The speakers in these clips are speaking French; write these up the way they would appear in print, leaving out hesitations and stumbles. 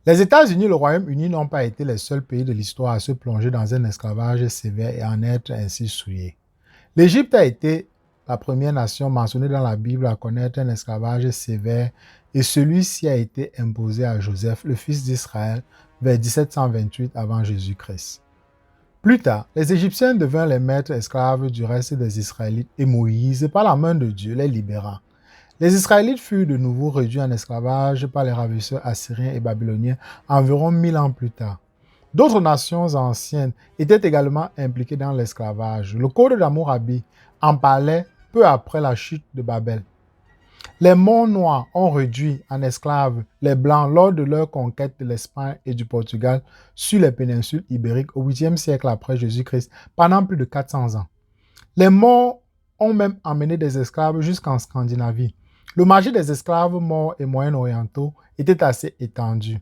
Les États-Unis et le Royaume-Uni n'ont pas été les seuls pays de l'histoire à se plonger dans un esclavage sévère et en être ainsi souillés. L'Égypte a été la première nation mentionnée dans la Bible à connaître un esclavage sévère et celui-ci a été imposé à Joseph, le fils d'Israël, vers 1728 avant Jésus-Christ. Plus tard, les Égyptiens devinrent les maîtres esclaves du reste des Israélites et Moïse, par la main de Dieu, les libéra. Les Israélites furent de nouveau réduits en esclavage par les ravisseurs assyriens et babyloniens environ 1000 ans plus tard. D'autres nations anciennes étaient également impliquées dans l'esclavage. Le Code d'Hammurabi en parlait peu après la chute de Babel. Les Monts Noirs ont réduit en esclaves les Blancs lors de leur conquête de l'Espagne et du Portugal sur les péninsules ibériques au 8e siècle après Jésus-Christ pendant plus de 400 ans. Les morts ont même emmené des esclaves jusqu'en Scandinavie. Le marché des esclaves morts et moyen-orientaux était assez étendu.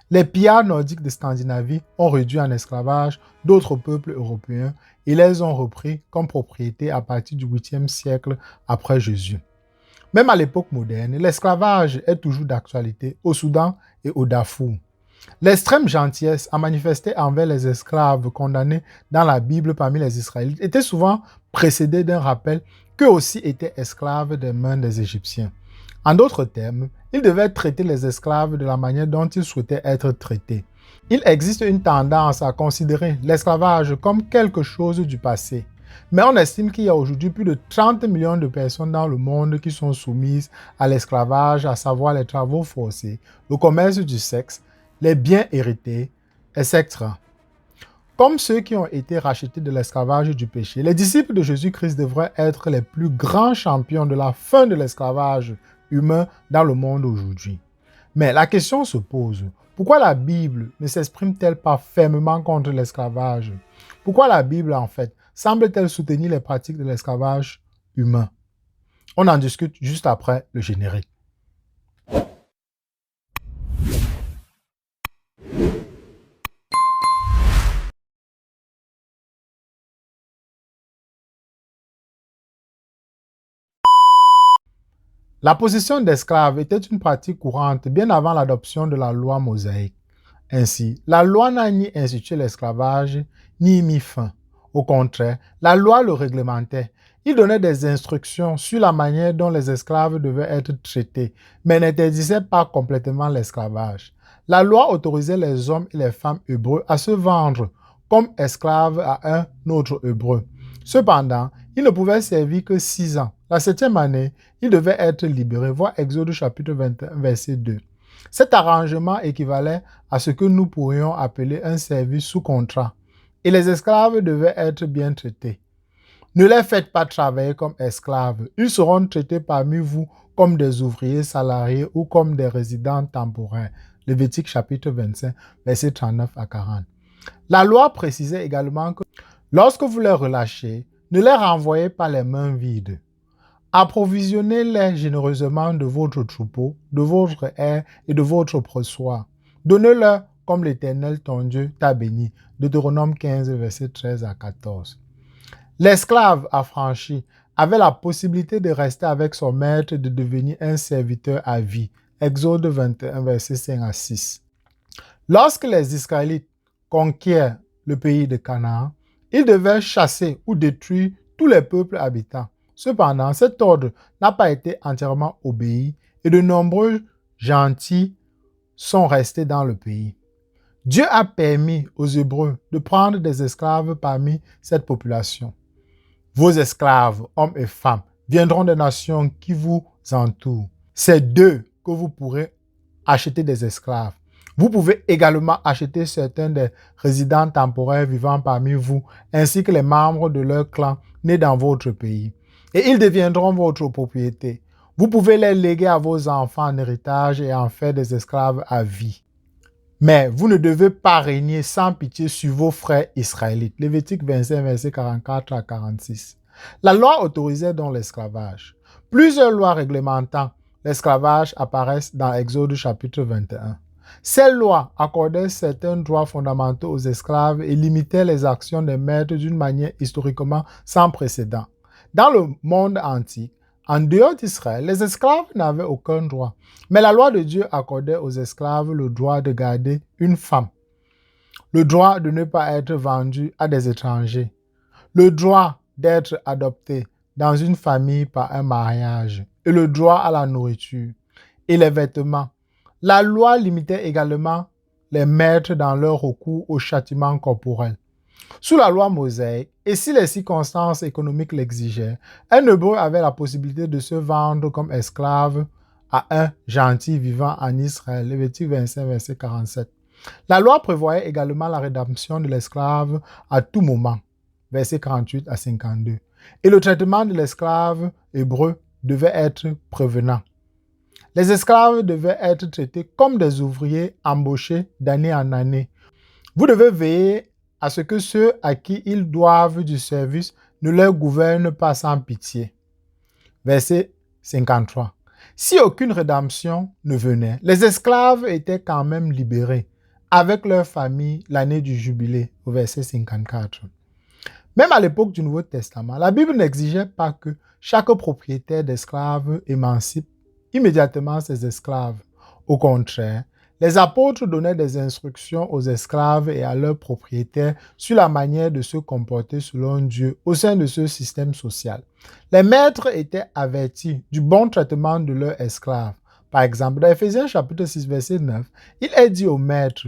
Les pillards nordiques de Scandinavie ont réduit en esclavage d'autres peuples européens et les ont repris comme propriété à partir du 8e siècle après Jésus. Même à l'époque moderne, l'esclavage est toujours d'actualité au Soudan et au Darfour. L'extrême gentillesse à manifester envers les esclaves condamnés dans la Bible parmi les Israélites était souvent précédée d'un rappel qu'eux aussi étaient esclaves des mains des Égyptiens. En d'autres termes, ils devaient traiter les esclaves de la manière dont ils souhaitaient être traités. Il existe une tendance à considérer l'esclavage comme quelque chose du passé. Mais on estime qu'il y a aujourd'hui plus de 30 millions de personnes dans le monde qui sont soumises à l'esclavage, à savoir les travaux forcés, le commerce du sexe, les biens hérités, etc. Comme ceux qui ont été rachetés de l'esclavage du péché, les disciples de Jésus-Christ devraient être les plus grands champions de la fin de l'esclavage humain dans le monde aujourd'hui. Mais la question se pose, pourquoi la Bible ne s'exprime-t-elle pas fermement contre l'esclavage? Pourquoi la Bible, en fait, semble-t-elle soutenir les pratiques de l'esclavage humain? On en discute juste après le générique. La position d'esclave était une pratique courante bien avant l'adoption de la loi mosaïque. Ainsi, la loi n'a ni institué l'esclavage, ni y mis fin. Au contraire, la loi le réglementait. Il donnait des instructions sur la manière dont les esclaves devaient être traités, mais n'interdisait pas complètement l'esclavage. La loi autorisait les hommes et les femmes hébreux à se vendre comme esclaves à un autre hébreu. Cependant, ils ne pouvaient servir que 6 ans. La 7e année, ils devaient être libérés. Voir Exode chapitre 21, verset 2. Cet arrangement équivalait à ce que nous pourrions appeler un service sous contrat. Et les esclaves devaient être bien traités. Ne les faites pas travailler comme esclaves. Ils seront traités parmi vous comme des ouvriers salariés ou comme des résidents temporaires. Lévitique chapitre 25, versets 39 à 40. La loi précisait également que lorsque vous les relâchez, ne les renvoyez pas les mains vides. Approvisionnez-les généreusement de votre troupeau, de votre aire et de votre pressoir. Donnez-leur comme l'Éternel ton Dieu t'a béni. Deutéronome 15, versets 13 à 14. L'esclave affranchi avait la possibilité de rester avec son maître et de devenir un serviteur à vie. Exode 21, versets 5 à 6. Lorsque les Israélites conquièrent le pays de Canaan, ils devaient chasser ou détruire tous les peuples habitants. Cependant, cet ordre n'a pas été entièrement obéi et de nombreux gentils sont restés dans le pays. Dieu a permis aux Hébreux de prendre des esclaves parmi cette population. Vos esclaves, hommes et femmes, viendront des nations qui vous entourent. C'est d'eux que vous pourrez acheter des esclaves. Vous pouvez également acheter certains des résidents temporaires vivant parmi vous, ainsi que les membres de leur clan nés dans votre pays. Et ils deviendront votre propriété. Vous pouvez les léguer à vos enfants en héritage et en faire des esclaves à vie. Mais vous ne devez pas régner sans pitié sur vos frères israélites. Lévitique 25, versets 44 à 46. La loi autorisait donc l'esclavage. Plusieurs lois réglementant l'esclavage apparaissent dans Exode chapitre 21. Ces lois accordaient certains droits fondamentaux aux esclaves et limitaient les actions des maîtres d'une manière historiquement sans précédent. Dans le monde antique, En dehors d'Israël, les esclaves n'avaient aucun droit. Mais la loi de Dieu accordait aux esclaves le droit de garder une femme, le droit de ne pas être vendu à des étrangers, le droit d'être adopté dans une famille par un mariage et le droit à la nourriture et les vêtements. La loi limitait également les maîtres dans leur recours au châtiment corporel. Sous la loi mosaïque, et si les circonstances économiques l'exigeaient, un hébreu avait la possibilité de se vendre comme esclave à un gentil vivant en Israël. Lévitique 25, verset 47. La loi prévoyait également la rédemption de l'esclave à tout moment. Versets 48 à 52. Et le traitement de l'esclave hébreu devait être prévenant. Les esclaves devaient être traités comme des ouvriers embauchés d'année en année. Vous devez veiller à ce que ceux à qui ils doivent du service ne les gouvernent pas sans pitié. Verset 53. Si aucune rédemption ne venait, les esclaves étaient quand même libérés avec leur famille l'année du jubilé, au verset 54. Même à l'époque du Nouveau Testament, la Bible n'exigeait pas que chaque propriétaire d'esclaves émancipe immédiatement ses esclaves. Au contraire, les apôtres donnaient des instructions aux esclaves et à leurs propriétaires sur la manière de se comporter selon Dieu au sein de ce système social. Les maîtres étaient avertis du bon traitement de leurs esclaves. Par exemple, dans Éphésiens chapitre 6, verset 9, il est dit aux maîtres: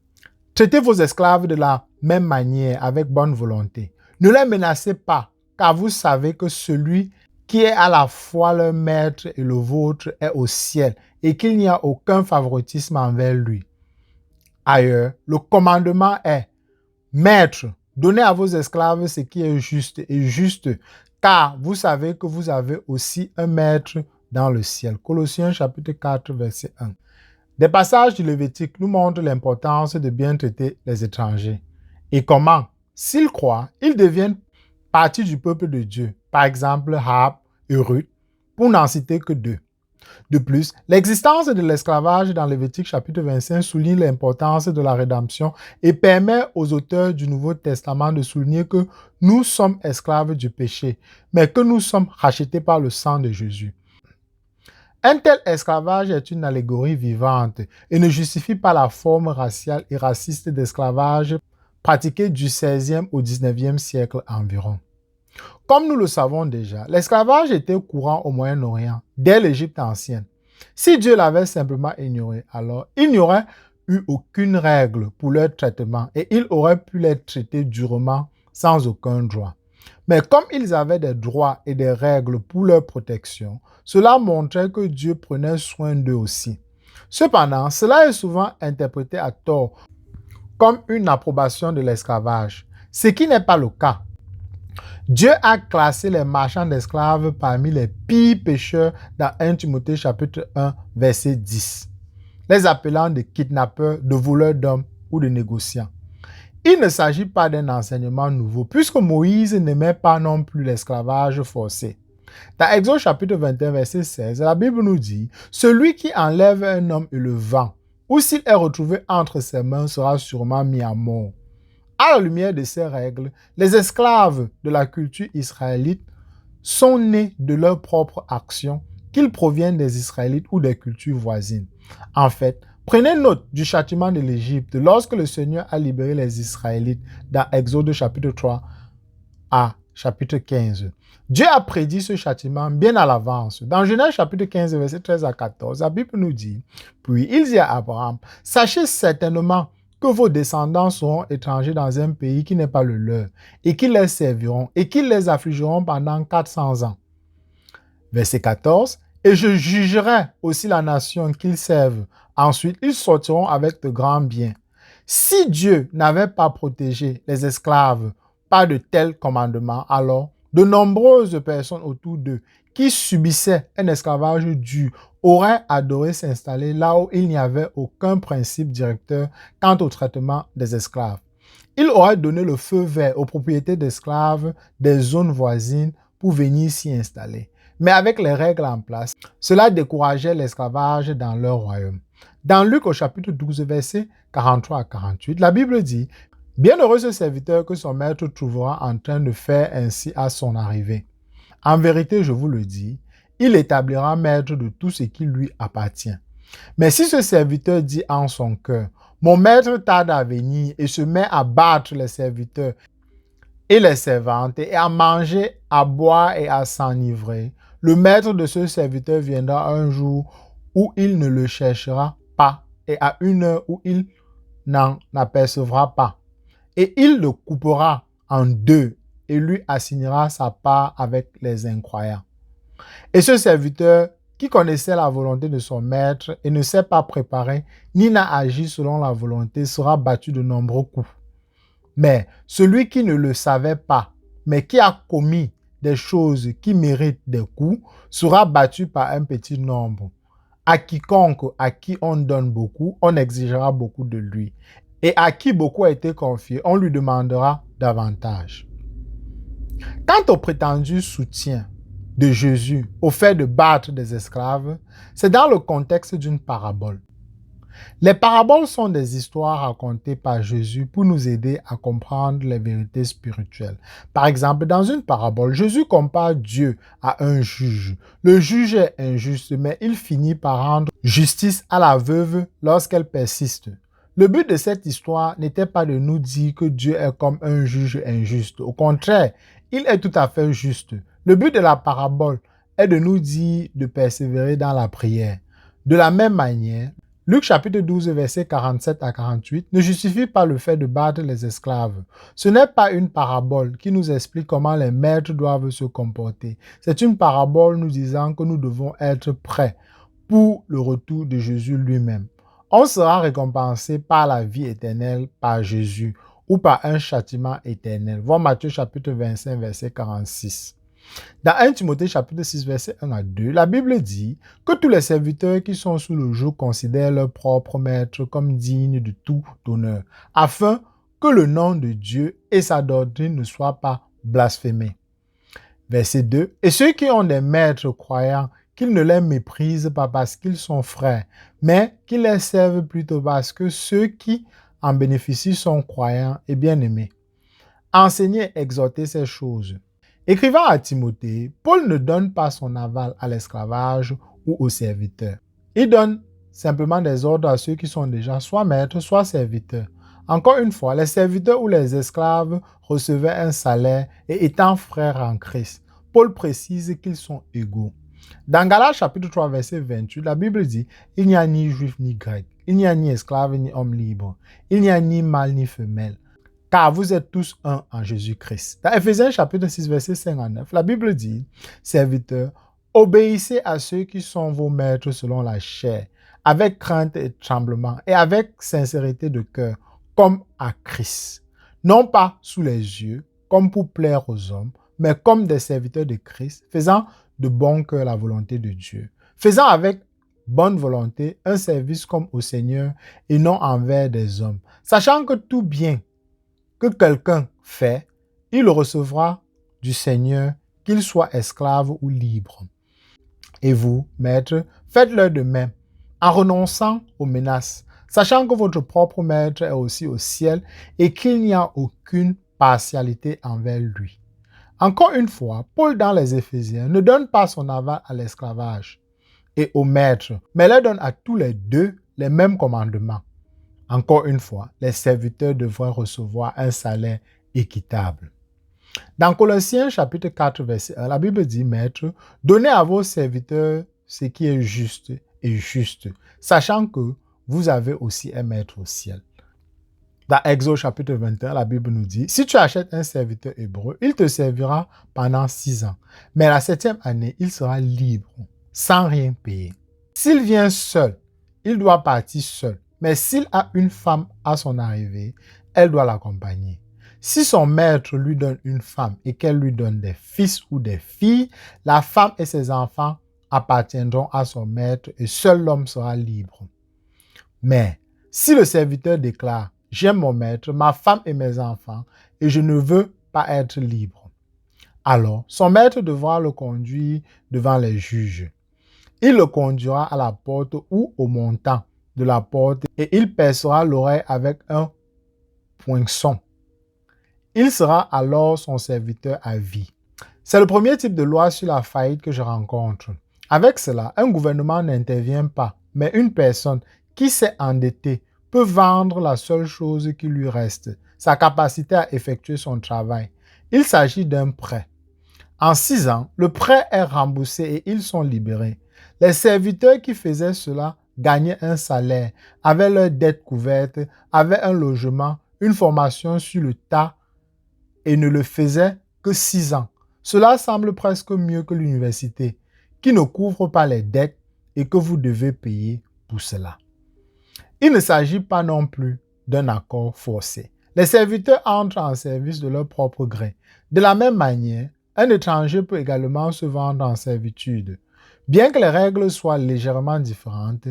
« Traitez vos esclaves de la même manière, avec bonne volonté. Ne les menacez pas, car vous savez que celui qui est à la fois leur maître et le vôtre est au ciel, et qu'il n'y a aucun favoritisme envers lui. » Ailleurs, le commandement est: « Maître, donnez à vos esclaves ce qui est juste et juste, car vous savez que vous avez aussi un maître dans le ciel. » Colossiens chapitre 4, verset 1. Des passages du Lévitique nous montrent l'importance de bien traiter les étrangers et comment, s'ils croient, ils deviennent partie du peuple de Dieu. Par exemple, Rahab et Ruth, pour n'en citer que deux. De plus, l'existence de l'esclavage dans Lévitique chapitre 25 souligne l'importance de la rédemption et permet aux auteurs du Nouveau Testament de souligner que nous sommes esclaves du péché, mais que nous sommes rachetés par le sang de Jésus. Un tel esclavage est une allégorie vivante et ne justifie pas la forme raciale et raciste d'esclavage pratiquée du XVIe au XIXe siècle environ. Comme nous le savons déjà, l'esclavage était courant au Moyen-Orient, dès l'Égypte ancienne. Si Dieu l'avait simplement ignoré, alors il n'y aurait eu aucune règle pour leur traitement et il aurait pu les traiter durement sans aucun droit. Mais comme ils avaient des droits et des règles pour leur protection, cela montrait que Dieu prenait soin d'eux aussi. Cependant, cela est souvent interprété à tort comme une approbation de l'esclavage, ce qui n'est pas le cas. Dieu a classé les marchands d'esclaves parmi les pires pécheurs dans 1 Timothée chapitre 1, verset 10, les appelant de kidnappeurs, de voleurs d'hommes ou de négociants. Il ne s'agit pas d'un enseignement nouveau, puisque Moïse n'aimait pas non plus l'esclavage forcé. Dans Exode chapitre 21, verset 16, la Bible nous dit: « Celui qui enlève un homme et le vend, ou s'il est retrouvé entre ses mains, sera sûrement mis à mort. » À la lumière de ces règles, les esclaves de la culture israélite sont nés de leur propre action, qu'ils proviennent des Israélites ou des cultures voisines. En fait, prenez note du châtiment de l'Égypte lorsque le Seigneur a libéré les Israélites dans Exode chapitre 3 à chapitre 15. Dieu a prédit ce châtiment bien à l'avance. Dans Genèse chapitre 15, verset 13 à 14, la Bible nous dit: « Puis il dit à Abraham: « Sachez certainement que vos descendants seront étrangers dans un pays qui n'est pas le leur, et qu'ils les serviront, et qu'ils les affligeront pendant 400 ans. » Verset 14. « Et je jugerai aussi la nation qu'ils servent. Ensuite, ils sortiront avec de grands biens. » Si Dieu n'avait pas protégé les esclaves par de tels commandements, alors de nombreuses personnes autour d'eux qui subissaient un esclavage dur auraient adoré s'installer là où il n'y avait aucun principe directeur quant au traitement des esclaves. Ils auraient donné le feu vert aux propriétaires d'esclaves des zones voisines pour venir s'y installer. Mais avec les règles en place, cela décourageait l'esclavage dans leur royaume. Dans Luc au chapitre 12, versets 43 à 48, la Bible dit: « Bienheureux ce serviteur que son maître trouvera en train de faire ainsi à son arrivée. En vérité, je vous le dis, il l'établira maître de tout ce qui lui appartient. Mais si ce serviteur dit en son cœur, mon maître tarde à venir et se met à battre les serviteurs et les servantes et à manger, à boire et à s'enivrer, le maître de ce serviteur viendra un jour où il ne le cherchera pas et à une heure où il n'en apercevra pas. Et il le coupera en deux et lui assignera sa part avec les incroyants. Et ce serviteur qui connaissait la volonté de son maître et ne s'est pas préparé ni n'a agi selon la volonté sera battu de nombreux coups. Mais celui qui ne le savait pas, mais qui a commis des choses qui méritent des coups, sera battu par un petit nombre. À quiconque à qui on donne beaucoup, on exigera beaucoup de lui. Et à qui beaucoup a été confié, on lui demandera davantage. Quant au prétendu soutien de Jésus au fait de battre des esclaves, c'est dans le contexte d'une parabole. Les paraboles sont des histoires racontées par Jésus pour nous aider à comprendre les vérités spirituelles. Par exemple, dans une parabole, Jésus compare Dieu à un juge. Le juge est injuste, mais il finit par rendre justice à la veuve lorsqu'elle persiste. Le but de cette histoire n'était pas de nous dire que Dieu est comme un juge injuste. Au contraire, il est tout à fait juste. Le but de la parabole est de nous dire de persévérer dans la prière. De la même manière, Luc chapitre 12, versets 47 à 48 ne justifie pas le fait de battre les esclaves. Ce n'est pas une parabole qui nous explique comment les maîtres doivent se comporter. C'est une parabole nous disant que nous devons être prêts pour le retour de Jésus lui-même. On sera récompensé par la vie éternelle par Jésus ou par un châtiment éternel. Voir Matthieu chapitre 25, verset 46. Dans 1 Timothée chapitre 6, verset 1 à 2, la Bible dit que tous les serviteurs qui sont sous le joug considèrent leur propre maître comme digne de tout honneur, afin que le nom de Dieu et sa doctrine ne soient pas blasphémés. Verset 2. Et ceux qui ont des maîtres croyants, qu'ils ne les méprisent pas parce qu'ils sont frères, mais qu'ils les servent plutôt parce que ceux qui en bénéficient sont croyants et bien-aimés. Enseignez et exhortez ces choses. Écrivant à Timothée, Paul ne donne pas son aval à l'esclavage ou aux serviteurs. Il donne simplement des ordres à ceux qui sont déjà soit maîtres, soit serviteurs. Encore une fois, les serviteurs ou les esclaves recevaient un salaire et étant frères en Christ, Paul précise qu'ils sont égaux. Dans Galates chapitre 3, verset 28, la Bible dit « Il n'y a ni juif ni grec, il n'y a ni esclave ni homme libre, il n'y a ni mâle ni femelle, car vous êtes tous un en Jésus-Christ. » Dans Éphésiens chapitre 6, verset 5 à 9, la Bible dit « Serviteurs, obéissez à ceux qui sont vos maîtres selon la chair, avec crainte et tremblement, et avec sincérité de cœur, comme à Christ. Non pas sous les yeux, comme pour plaire aux hommes, mais comme des serviteurs de Christ, faisant de bon cœur la volonté de Dieu, faisant avec bonne volonté un service comme au Seigneur et non envers des hommes, sachant que tout bien que quelqu'un fait, il le recevra du Seigneur, qu'il soit esclave ou libre. Et vous, maîtres, faites-le de même, en renonçant aux menaces, sachant que votre propre maître est aussi au ciel et qu'il n'y a aucune partialité envers lui. Encore une fois, Paul dans les Éphésiens ne donne pas son aval à l'esclavage et au maître, mais leur donne à tous les deux les mêmes commandements. Encore une fois, les serviteurs devraient recevoir un salaire équitable. Dans Colossiens chapitre 4, verset 1, la Bible dit « Maître, donnez à vos serviteurs ce qui est juste et juste, sachant que vous avez aussi un maître au ciel. » Dans Exode chapitre 21, la Bible nous dit « Si tu achètes un serviteur hébreu, il te servira pendant 6 ans, mais la 7e année, il sera libre, sans rien payer. S'il vient seul, il doit partir seul. Mais s'il a une femme à son arrivée, elle doit l'accompagner. Si son maître lui donne une femme et qu'elle lui donne des fils ou des filles, la femme et ses enfants appartiendront à son maître et seul l'homme sera libre. Mais si le serviteur déclare « J'aime mon maître, ma femme et mes enfants et je ne veux pas être libre », alors son maître devra le conduire devant les juges. Il le conduira à la porte ou au montant de la porte et il percera l'oreille avec un poinçon. Il sera alors son serviteur à vie. C'est le premier type de loi sur la faillite que je rencontre. Avec cela, un gouvernement n'intervient pas, mais une personne qui s'est endettée peut vendre la seule chose qui lui reste, sa capacité à effectuer son travail. Il s'agit d'un prêt. En 6 ans, le prêt est remboursé et ils sont libérés. Les serviteurs qui faisaient cela gagnaient un salaire, avaient leurs dettes couvertes, avaient un logement, une formation sur le tas et ne le faisaient que 6 ans. Cela semble presque mieux que l'université, qui ne couvre pas les dettes et que vous devez payer pour cela. Il ne s'agit pas non plus d'un accord forcé. Les serviteurs entrent en service de leur propre gré. De la même manière, un étranger peut également se vendre en servitude. Bien que les règles soient légèrement différentes,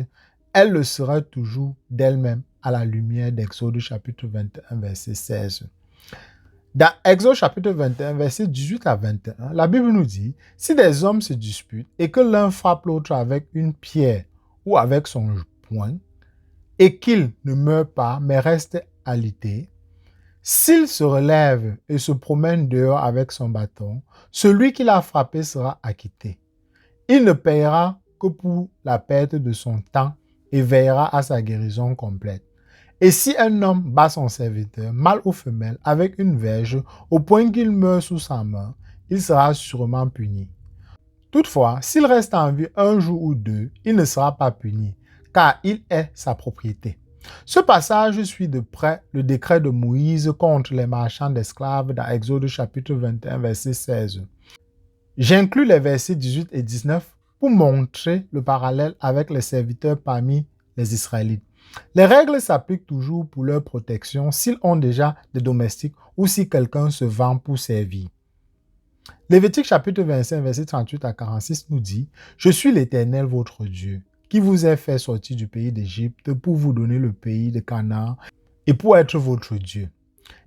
elles le seraient toujours d'elles-mêmes à la lumière d'Exode chapitre 21, verset 16. Dans Exode chapitre 21, verset 18 à 21, la Bible nous dit, « Si des hommes se disputent et que l'un frappe l'autre avec une pierre ou avec son poing, et qu'il ne meurt pas, mais reste alité, s'il se relève et se promène dehors avec son bâton, celui qui l'a frappé sera acquitté. Il ne payera que pour la perte de son temps et veillera à sa guérison complète. Et si un homme bat son serviteur, mâle ou femelle, avec une verge, au point qu'il meurt sous sa main, il sera sûrement puni. Toutefois, s'il reste en vie un jour ou deux, il ne sera pas puni, car il est sa propriété. » Ce passage suit de près le décret de Moïse contre les marchands d'esclaves dans Exode chapitre 21, verset 16. J'inclus les versets 18 et 19 pour montrer le parallèle avec les serviteurs parmi les Israélites. Les règles s'appliquent toujours pour leur protection s'ils ont déjà des domestiques ou si quelqu'un se vend pour servir. Lévitique chapitre 25, verset 38 à 46 nous dit « Je suis l'Éternel votre Dieu, qui vous ai fait sortir du pays d'Égypte pour vous donner le pays de Canaan et pour être votre Dieu.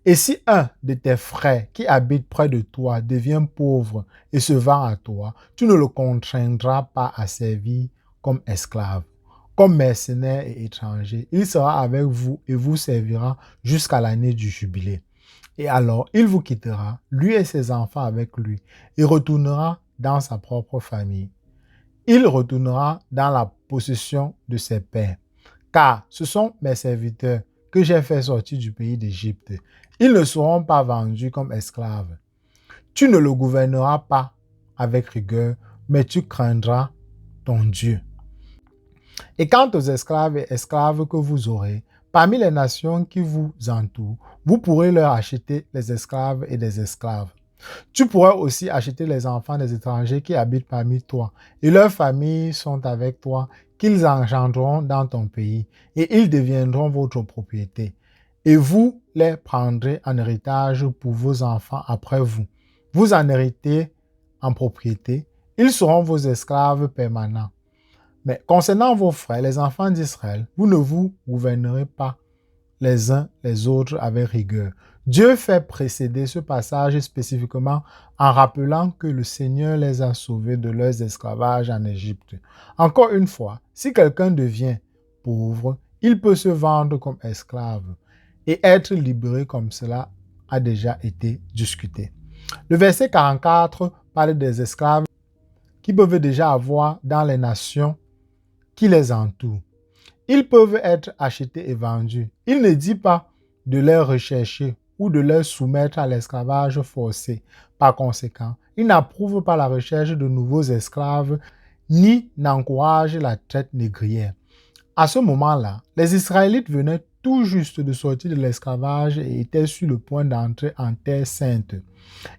Et si un de tes frères qui habite près de toi devient pauvre et se vend à toi, tu ne le contraindras pas à servir comme esclave, comme mercenaire et étranger. Il sera avec vous et vous servira jusqu'à l'année du jubilé. Et alors, il vous quittera, lui et ses enfants avec lui, et retournera dans sa propre famille. Il retournera dans la possession de ses pères, car ce sont mes serviteurs que j'ai fait sortir du pays d'Égypte. Ils ne seront pas vendus comme esclaves. Tu ne le gouverneras pas avec rigueur, mais tu craindras ton Dieu. Et quant aux esclaves et esclaves que vous aurez, parmi les nations qui vous entourent, vous pourrez leur acheter les esclaves et des esclaves. Tu pourras aussi acheter les enfants des étrangers qui habitent parmi toi, et leurs familles sont avec toi, qu'ils engendreront dans ton pays, et ils deviendront votre propriété. Et vous les prendrez en héritage pour vos enfants après vous. Vous en héritez en propriété, ils seront vos esclaves permanents. Mais concernant vos frères, les enfants d'Israël, vous ne vous gouvernerez pas les uns les autres avec rigueur. Dieu fait précéder ce passage spécifiquement en rappelant que le Seigneur les a sauvés de leurs esclavages en Égypte. Encore une fois, si quelqu'un devient pauvre, il peut se vendre comme esclave et être libéré comme cela a déjà été discuté. Le verset 44 parle des esclaves qui peuvent déjà avoir dans les nations qui les entourent. Ils peuvent être achetés et vendus. Il ne dit pas de les rechercher ou de les soumettre à l'esclavage forcé. Par conséquent, il n'approuve pas la recherche de nouveaux esclaves ni n'encourage la traite négrière. À ce moment-là, les Israélites venaient tout juste de sortir de l'esclavage et étaient sur le point d'entrer en terre sainte.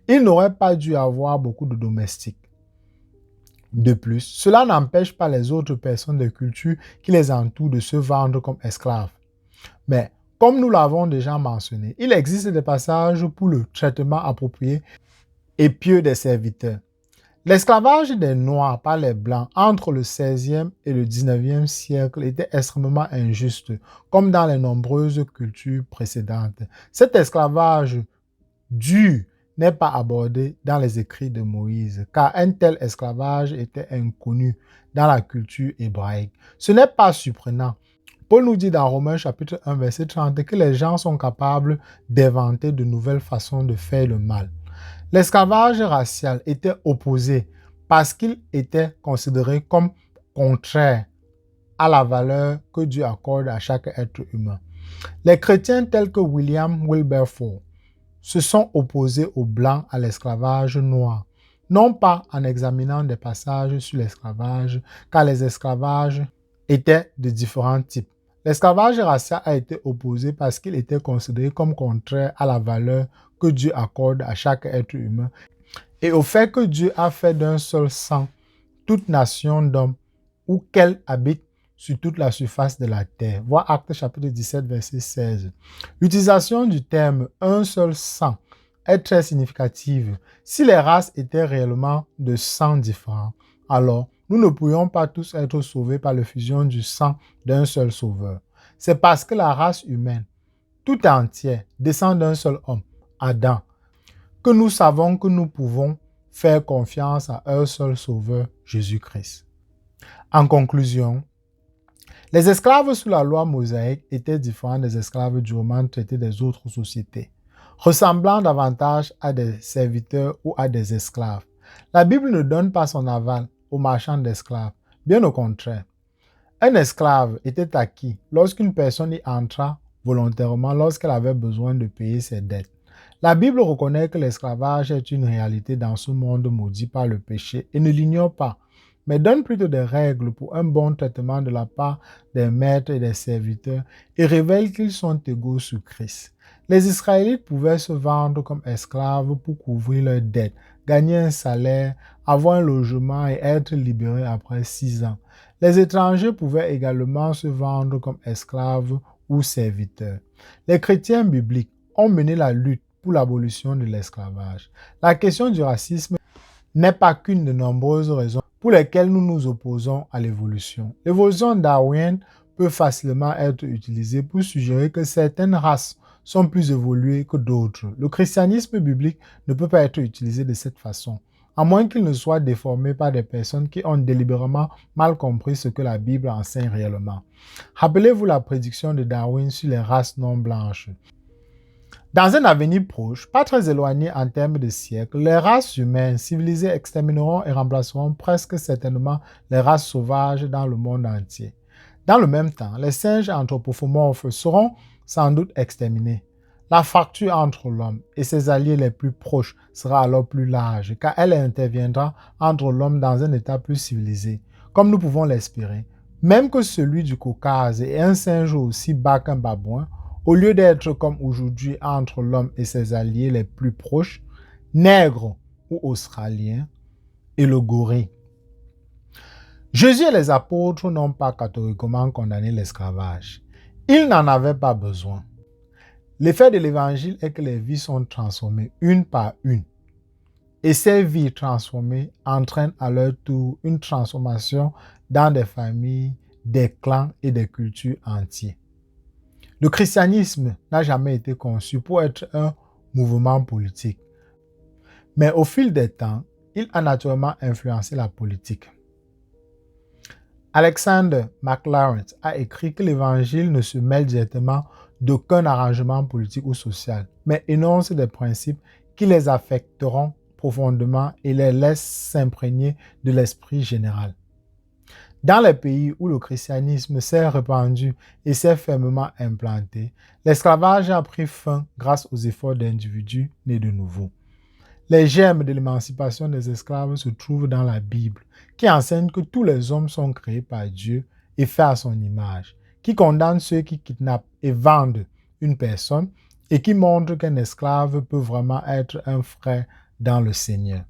Ils n'auraient pas dû avoir beaucoup de domestiques. De plus, cela n'empêche pas les autres personnes de culture qui les entourent de se vendre comme esclaves. Mais, comme nous l'avons déjà mentionné, il existe des passages pour le traitement approprié et pieux des serviteurs. L'esclavage des Noirs par les Blancs entre le XVIe et le XIXe siècle était extrêmement injuste, comme dans les nombreuses cultures précédentes. Cet esclavage dur n'est pas abordé dans les écrits de Moïse, car un tel esclavage était inconnu dans la culture hébraïque. Ce n'est pas surprenant. Paul nous dit dans Romains chapitre 1, verset 30 que les gens sont capables d'inventer de nouvelles façons de faire le mal. L'esclavage racial était opposé parce qu'il était considéré comme contraire à la valeur que Dieu accorde à chaque être humain. Les chrétiens tels que William Wilberforce se sont opposés aux Blancs à l'esclavage noir, non pas en examinant des passages sur l'esclavage, car les esclavages étaient de différents types. L'esclavage racial a été opposé parce qu'il était considéré comme contraire à la valeur que Dieu accorde à chaque être humain et au fait que Dieu a fait d'un seul sang toute nation d'hommes où qu'elle habite sur toute la surface de la terre. Voir Actes chapitre 17, verset 16. L'utilisation du terme « un seul sang » est très significative. Si les races étaient réellement de sang différents, alors nous ne pourrions pas tous être sauvés par la fusion du sang d'un seul sauveur. C'est parce que la race humaine, tout entière, descend d'un seul homme, Adam, que nous savons que nous pouvons faire confiance à un seul sauveur, Jésus-Christ. En conclusion, les esclaves sous la loi mosaïque étaient différents des esclaves durement traités des autres sociétés, ressemblant davantage à des serviteurs ou à des esclaves. La Bible ne donne pas son aval aux marchands d'esclaves, bien au contraire. Un esclave était acquis lorsqu'une personne y entra volontairement lorsqu'elle avait besoin de payer ses dettes. La Bible reconnaît que l'esclavage est une réalité dans ce monde maudit par le péché et ne l'ignore pas, mais donne plutôt des règles pour un bon traitement de la part des maîtres et des serviteurs et révèle qu'ils sont égaux sous Christ. Les Israélites pouvaient se vendre comme esclaves pour couvrir leurs dettes, gagner un salaire, avoir un logement et être libérés après 6 ans. Les étrangers pouvaient également se vendre comme esclaves ou serviteurs. Les chrétiens bibliques ont mené la lutte pour l'abolition de l'esclavage. La question du racisme n'est pas qu'une de nombreuses raisons pour lesquelles nous nous opposons à l'évolution. L'évolution darwinienne peut facilement être utilisée pour suggérer que certaines races sont plus évoluées que d'autres. Le christianisme biblique ne peut pas être utilisé de cette façon, à moins qu'il ne soit déformé par des personnes qui ont délibérément mal compris ce que la Bible enseigne réellement. Rappelez-vous la prédiction de Darwin sur les races non blanches. Dans un avenir proche, pas très éloigné en termes de siècles, les races humaines civilisées extermineront et remplaceront presque certainement les races sauvages dans le monde entier. Dans le même temps, les singes anthropomorphes seront sans doute exterminés. La fracture entre l'homme et ses alliés les plus proches sera alors plus large, car elle interviendra entre l'homme dans un état plus civilisé, comme nous pouvons l'espérer. Même que celui du Caucase est un singe aussi bas qu'un babouin, au lieu d'être comme aujourd'hui entre l'homme et ses alliés les plus proches, nègres ou australiens, et le gorille. Jésus et les apôtres n'ont pas catégoriquement condamné l'esclavage. Ils n'en avaient pas besoin. L'effet de l'évangile est que les vies sont transformées une par une. Et ces vies transformées entraînent à leur tour une transformation dans des familles, des clans et des cultures entiers. Le christianisme n'a jamais été conçu pour être un mouvement politique. Mais au fil des temps, il a naturellement influencé la politique. Alexander McLaren a écrit que l'évangile ne se mêle directement d'aucun arrangement politique ou social, mais énonce des principes qui les affecteront profondément et les laissent s'imprégner de l'esprit général. Dans les pays où le christianisme s'est répandu et s'est fermement implanté, l'esclavage a pris fin grâce aux efforts d'individus nés de nouveau. Les germes de l'émancipation des esclaves se trouvent dans la Bible, qui enseigne que tous les hommes sont créés par Dieu et faits à son image, qui condamne ceux qui kidnappent et vendent une personne et qui montre qu'un esclave peut vraiment être un frère dans le Seigneur.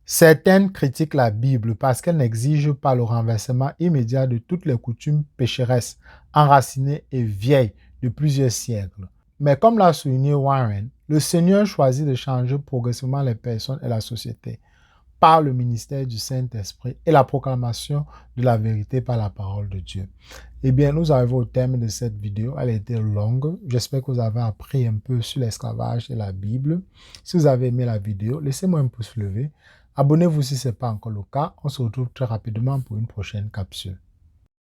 Certaines critiquent la Bible parce qu'elle n'exige pas le renversement immédiat de toutes les coutumes pécheresses, enracinées et vieilles de plusieurs siècles. Mais comme l'a souligné Warren, le Seigneur choisit de changer progressivement les personnes et la société par le ministère du Saint-Esprit et la proclamation de la vérité par la parole de Dieu. Eh bien, nous arrivons au terme de cette vidéo. Elle a été longue. J'espère que vous avez appris un peu sur l'esclavage et la Bible. Si vous avez aimé la vidéo, laissez-moi un pouce levé. Abonnez-vous si ce n'est pas encore le cas. On se retrouve très rapidement pour une prochaine capsule.